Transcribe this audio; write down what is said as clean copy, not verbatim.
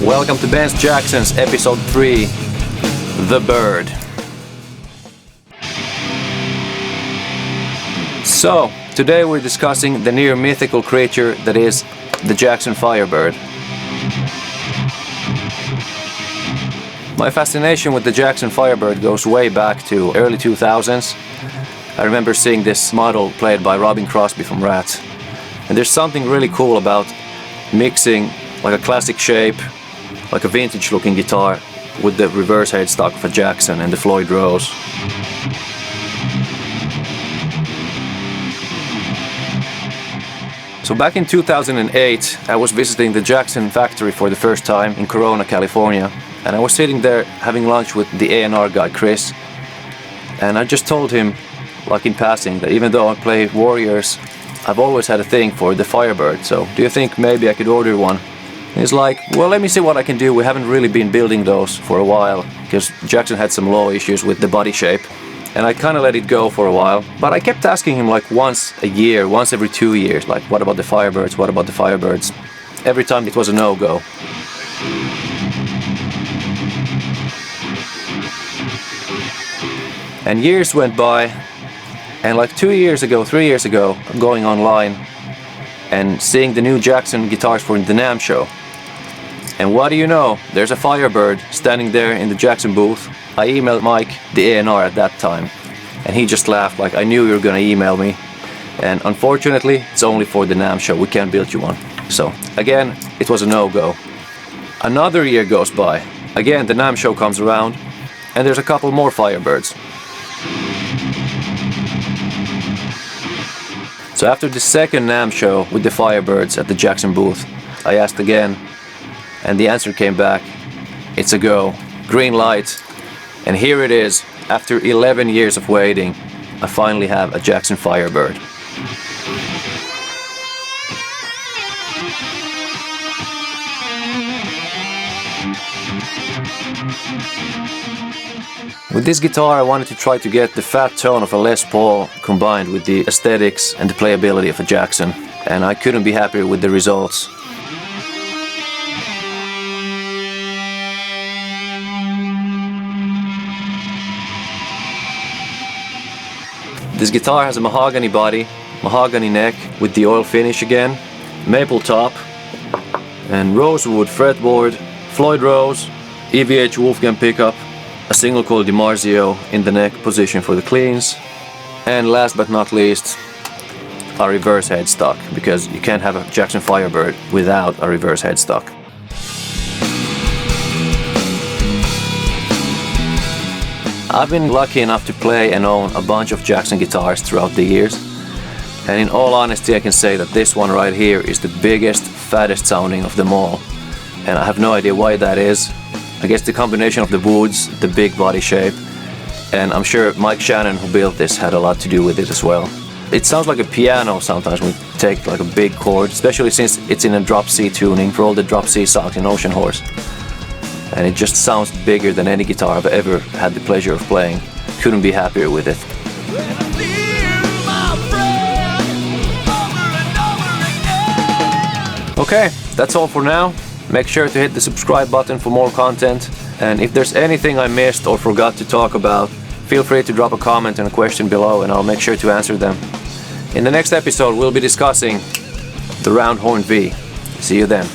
Welcome to Ben's Jackson's episode 3, The Bird. So, today we're discussing the near mythical creature that is the Jackson Firebird. My fascination with the Jackson Firebird goes way back to early 2000s. I remember seeing this model played by Robin Crosby from Rats. And there's something really cool about mixing like a classic shape, like a vintage looking guitar, with the reverse headstock of a Jackson and the Floyd Rose. So back in 2008, I was visiting the Jackson factory for the first time in Corona, California. And I was sitting there having lunch with the A&R guy, Chris. And I just told him, like in passing, that even though I play Warriors, I've always had a thing for the Firebird. So do you think maybe I could order one? And he's like, well, let me see what I can do. We haven't really been building those for a while, because Jackson had some low issues with the body shape. And I kind of let it go for a while. But I kept asking him like once a year, once every 2 years, like, what about the Firebirds? What about the Firebirds? Every time it was a no-go. And years went by, and like 2 years ago, 3 years ago, I'm going online and seeing the new Jackson guitars for the NAMM show. And what do you know? There's a Firebird standing there in the Jackson booth. I emailed Mike, the A&R at that time, and he just laughed like, I knew you were gonna email me. And unfortunately, it's only for the NAMM show. We can't build you one. So again, it was a no-go. Another year goes by. Again, the NAMM show comes around, and there's a couple more Firebirds. So after the second NAMM show with the Firebirds at the Jackson booth, I asked again, and the answer came back. It's a go. Green light. And here it is. After 11 years of waiting, I finally have a Jackson Firebird. With this guitar I wanted to try to get the fat tone of a Les Paul combined with the aesthetics and the playability of a Jackson, and I couldn't be happier with the results. This guitar has a mahogany body, mahogany neck with the oil finish again, maple top, and rosewood fretboard, Floyd Rose, EVH Wolfgang pickup, a single coil DiMarzio in the neck position for the cleans, and last but not least, a reverse headstock, because you can't have a Jackson Firebird without a reverse headstock. I've been lucky enough to play and own a bunch of Jackson guitars throughout the years, and in all honesty I can say that this one right here is the biggest, fattest sounding of them all, and I have no idea why that is. I guess the combination of the woods, the big body shape, and I'm sure Mike Shannon, who built this, had a lot to do with it as well. It sounds like a piano sometimes when you take like a big chord, especially since it's in a drop C tuning for all the drop C songs in Oceanhoarse. And it just sounds bigger than any guitar I've ever had the pleasure of playing. Couldn't be happier with it. Okay, that's all for now. Make sure to hit the subscribe button for more content. And if there's anything I missed or forgot to talk about, feel free to drop a comment and a question below and I'll make sure to answer them. In the next episode, we'll be discussing the Round Horn V. See you then.